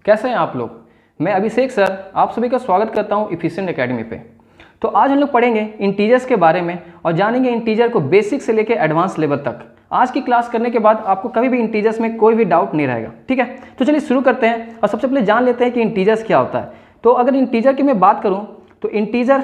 कैसे हैं आप लोग। मैं अभिषेक सर आप सभी का स्वागत करता हूं एफिशिएंट एकेडमी पे। तो आज हम लोग पढ़ेंगे इंटीजर्स के बारे में और जानेंगे इंटीजर को बेसिक से लेकर एडवांस लेवल तक। आज की क्लास करने के बाद आपको कभी भी इंटीजर्स में कोई भी डाउट नहीं रहेगा। ठीक है, तो चलिए शुरू करते हैं और सबसे पहले जान लेते हैं कि इंटीजर्स क्या होता है। तो अगर इंटीजर की मैं बात करूँ तो इंटीजर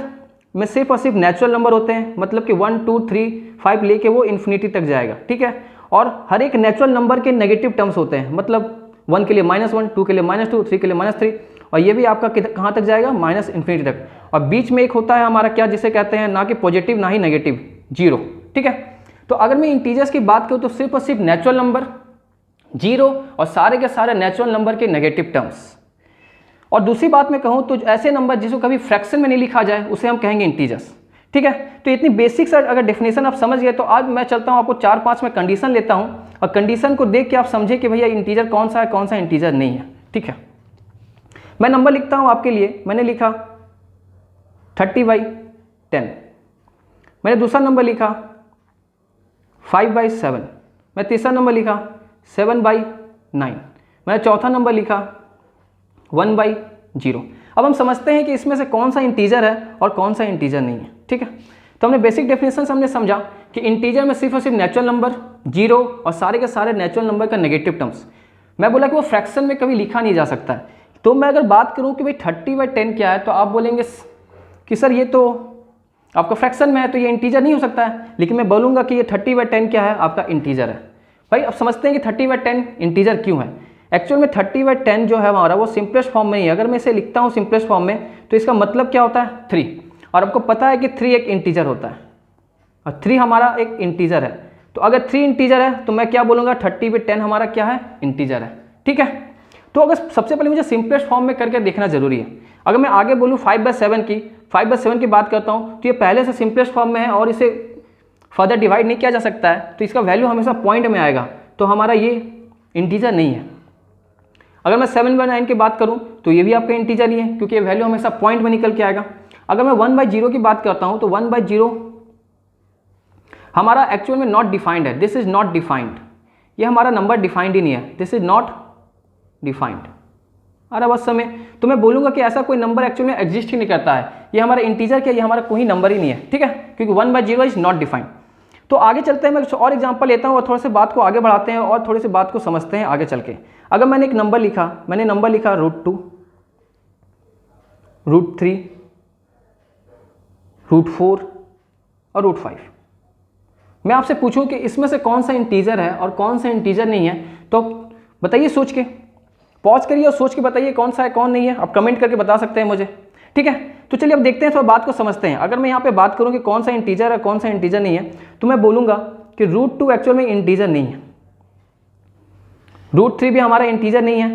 में सिर्फ और सिर्फ नेचुरल नंबर होते हैं, मतलब कि 1 2 3 5 लेके वो इन्फिनिटी तक जाएगा। ठीक है, और हर एक नेचुरल नंबर के नेगेटिव टर्म्स होते हैं, मतलब 1 के लिए -1, 2 के लिए -2, 3 के लिए -3, और ये भी आपका कहाँ तक जाएगा, माइनस इन्फिनिटी तक। और बीच में एक होता है हमारा क्या, जिसे कहते हैं ना कि पॉजिटिव ना ही नेगेटिव, जीरो। ठीक है, तो अगर मैं इंटीजर्स की बात करूँ तो सिर्फ और सिर्फ नेचुरल नंबर, जीरो और सारे के सारे नेचुरल नंबर के नेगेटिव टर्म्स। और दूसरी बात मैं कहूँ तो ऐसे नंबर जिसको कभी फ्रैक्शन में नहीं लिखा जाए उसे हम कहेंगे इंटीजर्स। ठीक है, तो इतनी बेसिक सा अगर डेफिनेशन आप समझ गए तो आज मैं चलता हूँ आपको 4-5 में कंडीशन लेता हूँ और कंडीशन को देख के आप समझे कि भैया इंटीजर कौन सा है, कौन सा इंटीजर नहीं है। ठीक है, मैं नंबर लिखता हूँ आपके लिए। मैंने लिखा 30/10, मैंने दूसरा नंबर लिखा 5/7, मैं तीसरा नंबर लिखा 7/9, मैंने चौथा नंबर लिखा 1/0। अब हम समझते हैं कि इसमें से कौन सा इंटीजर है और कौन सा इंटीजर नहीं है। ठीक है, तो हमने बेसिक डेफिनेशन से हमने समझा कि इंटीजर में सिर्फ और सिर्फ नेचुरल नंबर, जीरो और सारे के सारे नेचुरल नंबर का नेगेटिव टर्म्स। मैं बोला कि वो फ्रैक्शन में कभी लिखा नहीं जा सकता है। तो मैं अगर बात करूं कि भाई 30/10 क्या है, तो आप बोलेंगे कि सर ये तो आपका फ्रैक्शन में है तो ये इंटीजर नहीं हो सकता है। लेकिन मैं बोलूँगा कि ये 30/10 क्या है, आपका इंटीजर है। भाई अब समझते हैं कि 30/10 इंटीजर क्यों है। एक्चुअल में 30/10 जो है हमारा वो सिंपलेस्ट फॉर्म में ही है। अगर मैं इसे लिखता हूँ सिंपलेस्ट फॉर्म में तो इसका मतलब क्या होता है, 3। और आपको पता है कि 3 एक इंटीजर होता है और 3 हमारा एक इंटीजर है। तो अगर 3 इंटीजर है तो मैं क्या बोलूँगा, 30/10 हमारा क्या है, इंटीजर है। ठीक है, तो अगर सबसे पहले मुझे सिंपलेस्ट फॉर्म में करके देखना जरूरी है। अगर मैं आगे बोलूँ 5/7 की बात करता हूँ तो ये पहले से सिंपलेस्ट फॉर्म में है और इसे फर्दर डिवाइड नहीं किया जा सकता है, तो इसका वैल्यू हमेशा पॉइंट में आएगा, तो हमारा ये इंटीजर नहीं है। अगर मैं 7/9 की बात करूं तो ये भी आपका इंटीजर ही है, क्योंकि ये वैल्यू हमेशा पॉइंट में निकल के आएगा। अगर मैं 1/0 की बात करता हूं तो 1/0 हमारा एक्चुअल में नॉट डिफाइंड है, दिस इज नॉट डिफाइंड। ये हमारा नंबर डिफाइंड ही नहीं है, दिस इज नॉट डिफाइंड। अरे बस समय तो मैं बोलूंगा कि ऐसा कोई नंबर एक्चुअल में एग्जिस्ट ही नहीं करता है। ये हमारा इंटीजर क्या, ये हमारा कोई नंबर ही नहीं है। ठीक है, क्योंकि 1/0 इज नॉट डिफाइंड। तो आगे चलते हैं, मैं कुछ और एग्जांपल लेता हूं और थोड़ा सी बात को आगे बढ़ाते हैं और थोड़ी सी बात को समझते हैं आगे चल के। अगर मैंने एक नंबर लिखा, मैंने नंबर लिखा √2, √3, √4 और √5। मैं आपसे पूछूं कि इसमें से कौन सा इंटीजर है और कौन सा इंटीजर नहीं है, तो बताइए, सोच के पॉज करिए और सोच के बताइए कौन सा है कौन नहीं है। आप कमेंट करके बता सकते हैं मुझे। ठीक है, तो चलिए अब देखते हैं, थोड़ा बात को समझते हैं। अगर मैं यहाँ पे बात करूँ कि कौन सा इंटीजर है कौन सा इंटीजर नहीं है, तो मैं बोलूँगा कि √2 एक्चुअल में इंटीजर नहीं है, √3 भी हमारा इंटीजर नहीं है,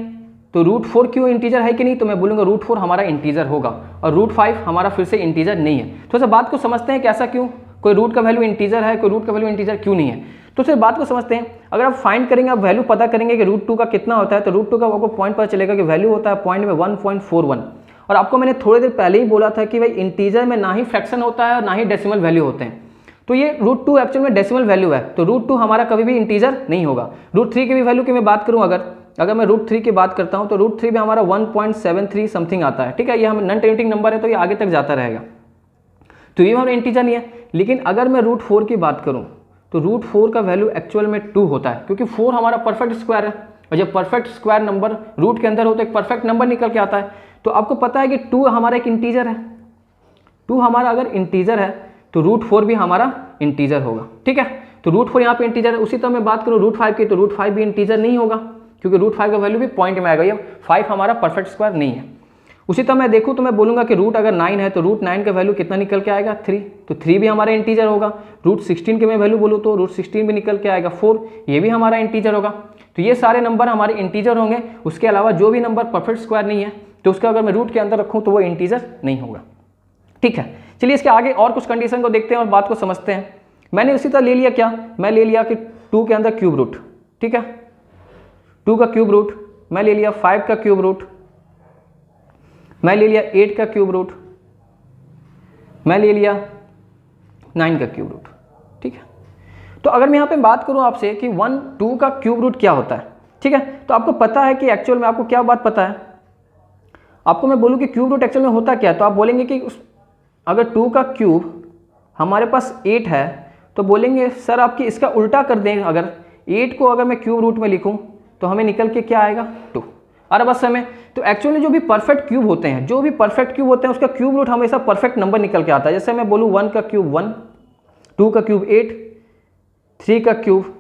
तो √4 क्यों इंटीजर है कि नहीं, तो मैं बोलूँगा √4 हमारा इंटीजर होगा और √5 हमारा फिर से इंटीजर नहीं है। थोड़ा सा बात को समझते हैं कि ऐसा क्यों, कोई रूट का वैल्यू इंटीजर है, कोई रूट का वैल्यू इंटीजर क्यों नहीं है। तो सिर्फ बात को समझते हैं। अगर आप फाइंड करेंगे, आप वैल्यू पता करेंगे कि √2 का कितना होता है, तो √2 का आपको पॉइंट पता चलेगा कि वैल्यू होता है पॉइंट में 1.41। और आपको मैंने थोड़ी देर पहले ही बोला था कि भाई इंटीजर में ना ही फ्रैक्शन होता है और ना ही डेसिमल वैल्यू होते हैं। तो ये √2 एक्चुअल में डेसिमल वैल्यू है, तो √2 हमारा कभी भी इंटीजर नहीं होगा। √3 की भी वैल्यू की मैं बात करूँ, अगर मैं √3 की बात करता हूँ तो √3 भी हमारा 1.73 समथिंग आता है। ठीक है, ये हम नॉन टेंटिंग नंबर है तो ये आगे तक जाता रहेगा, तो ये हमारा इंटीजर नहीं है। लेकिन अगर मैं √4 की बात करूँ तो √4 का वैल्यू एक्चुअल में 2 होता है, क्योंकि 4 हमारा परफेक्ट स्क्वायर है और जब परफेक्ट स्क्वायर नंबर रूट के अंदर हो तो एक परफेक्ट नंबर निकल के आता है। तो आपको पता है कि 2 हमारा एक इंटीजर है, 2 हमारा अगर इंटीजर है तो √4 भी हमारा इंटीजर होगा। ठीक है, तो √4 यहाँ पे इंटीजर है। उसी तरह मैं बात करूँ √5 की, तो √5 भी इंटीजर नहीं होगा, क्योंकि √5 का वैल्यू भी पॉइंट में आएगा, ये 5 हमारा परफेक्ट स्क्वायर नहीं है। उसी तरह मैं देखूँ तो मैं बोलूँगा कि रूट अगर 9 है तो √9 का वैल्यू कितना निकल के आएगा, 3, तो 3 भी हमारा इंटीजर होगा। √16 की मैं वैल्यू बोलूँ तो √16 भी निकल के आएगा, 4, ये भी हमारा इंटीजर होगा। तो ये सारे नंबर हमारे इंटीजर होंगे। उसके अलावा जो भी नंबर परफेक्ट स्क्वायर नहीं है तो उसका अगर मैं रूट के अंदर रखूँ तो वो इंटीजर नहीं होगा। ठीक है, चलिए इसके आगे और कुछ कंडीशन को देखते हैं और बात को समझते हैं। मैंने उसी तरह ले लिया क्या, मैं ले लिया कि 2 के अंदर क्यूब रूट। ठीक है, 2 का क्यूब रूट, मैं ले लिया 5 का क्यूब रूट, मैं ले लिया 8 का क्यूब रूट, मैं ले लिया 9 का क्यूब रूट। ठीक है, तो अगर मैं यहाँ पे बात करूँ आपसे कि 1 2 का क्यूब रूट क्या होता है, ठीक है, तो आपको पता है कि एक्चुअल में आपको क्या बात पता है आपको मैं बोलूँ कि क्यूब रूट एक्चुअल में होता क्या है, तो आप बोलेंगे कि अगर 2 का क्यूब हमारे पास 8 है तो बोलेंगे सर आपकी इसका उल्टा कर दें, अगर 8 को अगर मैं क्यूब रूट में लिखूं तो हमें निकल के क्या आएगा 2। अरे बस हमें तो एक्चुअली जो भी परफेक्ट क्यूब होते हैं, जो भी परफेक्ट क्यूब होते हैं उसका क्यूब रूट हमेशा परफेक्ट नंबर निकल के आता है। जैसे मैं बोलूँ 1 का क्यूब 1, 2 का क्यूब 8, 3 का क्यूब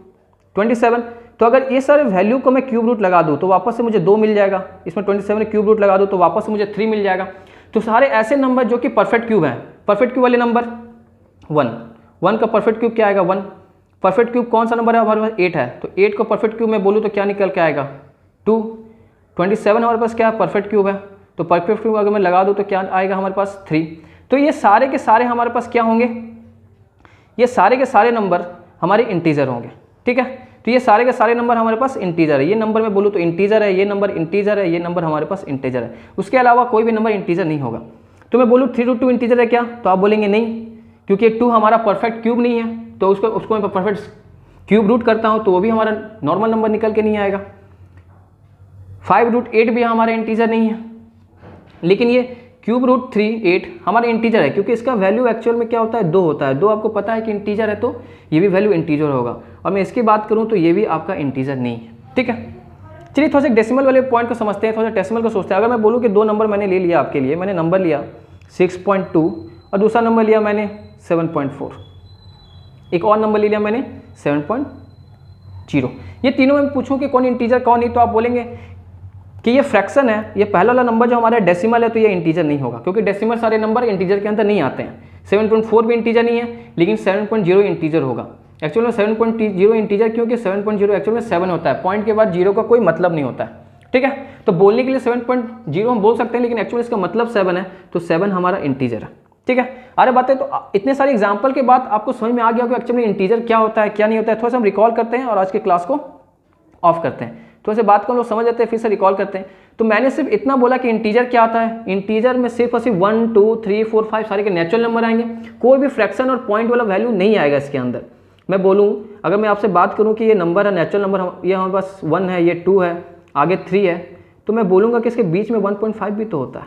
27, तो अगर ये सारे वैल्यू को मैं क्यूब रूट लगा दूँ तो वापस से मुझे 2 मिल जाएगा। इसमें 27 क्यूब रूट लगा दूँ तो वापस से मुझे 3 मिल जाएगा। तो सारे ऐसे नंबर जो कि परफेक्ट क्यूब हैं, परफेक्ट क्यूब वाले नंबर 1 का परफेक्ट क्यूब क्या आएगा 1। परफेक्ट क्यूब कौन सा नंबर है हमारे पास 8 है, तो 8 को परफेक्ट क्यूब में बोलूँ तो क्या निकल के आएगा 2। 27 हमारे पास क्या है परफेक्ट क्यूब है, तो परफेक्ट क्यूब अगर मैं लगा दूँ तो क्या आएगा हमारे पास 3। तो ये सारे के सारे हमारे पास क्या होंगे, ये सारे के सारे नंबर हमारे इंटीजर होंगे। ठीक है, तो ये सारे के सारे नंबर हमारे पास इंटीजर है। ये नंबर मैं बोलूँ तो इंटीजर है, ये नंबर इंटीजर है, ये नंबर हमारे पास इंटीजर है। उसके अलावा कोई भी नंबर इंटीजर नहीं होगा। तो मैं बोलूँ 3√2 इंटीजर है क्या, तो आप बोलेंगे नहीं, क्योंकि 2 हमारा परफेक्ट क्यूब नहीं है, तो उसको मैं परफेक्ट क्यूब रूट करता हूँ तो वो भी हमारा नॉर्मल नंबर निकल के नहीं आएगा। 5√8 भी हमारा इंटीजर नहीं है, लेकिन ये क्यूब रूट 3 8 हमारा इंटीजर है, क्योंकि इसका वैल्यू एक्चुअल में क्या होता है 2 होता है। 2 आपको पता है कि इंटीजर है, तो ये भी वैल्यू इंटीजर होगा। और मैं इसकी बात करूँ तो ये भी आपका इंटीजर नहीं है। ठीक है, चलिए थोड़ा सा डेसिमल वाले पॉइंट को समझते हैं, थोड़ा सा डेसिमल को सोचते हैं। अगर मैं बोलूँ कि 2 नंबर मैंने ले लिया आपके लिए, मैंने नंबर लिया 6.2 और दूसरा नंबर लिया मैंने 7.4, एक और नंबर ले लिया मैंने 7.0। ये तीनों में पूछूं कि कौन इंटीजर कौन नहीं, तो आप बोलेंगे कि ये फ्रैक्शन है, ये पहला वाला नंबर जो हमारा डेसिमल है तो ये इंटीजर नहीं होगा, क्योंकि डेसिमल सारे नंबर इंटीजर के अंदर नहीं आते हैं। 7.4 भी इंटीजर नहीं है, लेकिन 7.0 इंटीजर होगा। एक्चुअल में 7.0 इंटीजर, क्योंकि 7.0 एक्चुअल में 7 होता है, पॉइंट के बाद 0 का कोई मतलब नहीं होता है। ठीक है, तो बोलने के लिए 7.0 हम बोल सकते हैं, लेकिन एक्चुअली इसका मतलब 7 है, तो 7 हमारा इंटीजर है। ठीक है, अरे बातें तो इतने सारे एग्जाम्पल के बाद आपको समझ में आ गया कि एक्चुअली इंटीजर क्या होता है क्या नहीं होता है। थोड़ा सा हम रिकॉल करते हैं और आज के क्लास को ऑफ करते हैं। थोड़ा सा बात को हम लोग समझ जाते हैं, फिर से रिकॉल करते हैं। तो मैंने सिर्फ इतना बोला कि इंटीजर क्या आता है। इंटीजर में सिर्फ और सिर्फ 1 2 3 4 5 सारे के नेचुरल नंबर आएंगे, कोई भी फ्रैक्शन और पॉइंट वाला वैल्यू नहीं आएगा इसके अंदर। मैं बोलूँ, अगर मैं आपसे बात करूँ कि ये नंबर है नेचुरल नंबर, ये हमारे पास 1 है, ये 2 है, आगे 3 है, तो मैं बोलूँगा कि इसके बीच में 1.5 भी तो होता है,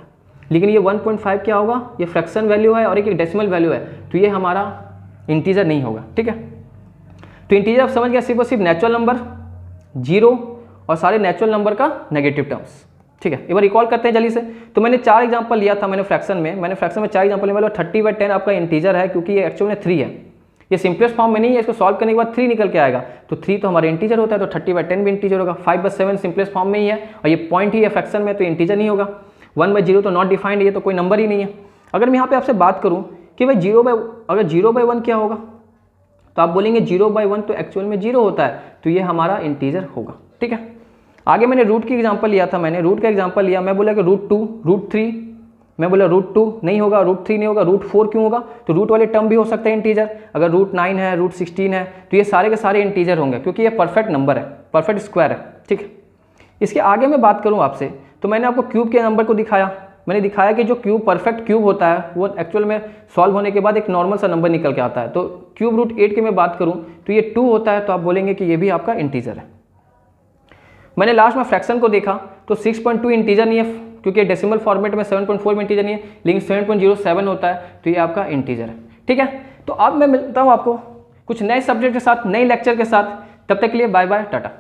लेकिन ये 1.5 क्या होगा, ये फ्रैक्शन वैल्यू है और एक डेसिमल वैल्यू है, तो ये हमारा इंटीजर नहीं होगा। ठीक है, तो इंटीजर आप समझ गया, सिर्फ और सिर्फ नेचुरल नंबर, 0 और सारे नेचुरल नंबर का नेगेटिव टर्म्स। ठीक है, एक बार रिकॉल करते हैं जल्दी से। तो मैंने 4 एग्जांपल लिया था मैंने फ्रैक्शन में 4 एग्जांपल लिया। 30/10 आपका इंटीजर है, क्योंकि ये एक्चुअल में 3 है, ये सिंपलेस्ट फॉर्म में नहीं है, इसको सॉल्व करने के बाद 3 निकल के आएगा, तो 3 तो हमारा इंटीजर होता है, तो 30/10 भी इंटीजर होगा। 5/7 सिंपलेस्ट फॉर्म में ही है और ये पॉइंट ही है फ्रैक्शन में, तो इंटीजर नहीं होगा। 1/0 तो नॉट डिफाइंड है, ये तो कोई नंबर ही नहीं है। अगर मैं यहाँ पे आपसे बात करूँ कि भाई 0/1 क्या होगा, तो आप बोलेंगे 0/1 तो एक्चुअल में 0 होता है, तो ये हमारा इंटीजर होगा। ठीक है, आगे मैंने रूट की एग्जांपल लिया था, मैंने रूट का एग्जांपल लिया, मैं बोला कि √2 √3, मैं बोला √2 नहीं होगा, √3 नहीं होगा, √4 क्यों होगा, तो रूट वाले टर्म भी हो सकते हैं इंटीजर। अगर √9 है, √16 है, तो ये सारे के सारे इंटीजर होंगे, क्योंकि ये परफेक्ट नंबर है, परफेक्ट स्क्वायर है। ठीक है, इसके आगे मैं बात करूँ आपसे, तो मैंने आपको क्यूब के नंबर को दिखाया, मैंने दिखाया कि जो क्यूब परफेक्ट क्यूब होता है वो एक्चुअल में सॉल्व होने के बाद एक नॉर्मल सा नंबर निकल के आता है। तो क्यूब √8 की मैं बात करूँ तो ये 2 होता है, तो आप बोलेंगे कि ये भी आपका इंटीजर है। मैंने लास्ट में फ्रैक्शन को देखा तो 6.2 इंटीजर नहीं है, क्योंकि डेसिमल फॉर्मेट में 7.4 में इंटीजर नहीं है, लेकिन 7.07 होता है, तो ये आपका इंटीजर है। ठीक है, तो अब मैं मिलता हूँ आपको कुछ नए सब्जेक्ट के साथ, नए लेक्चर के साथ। तब तक के लिए बाय बाय, टाटा।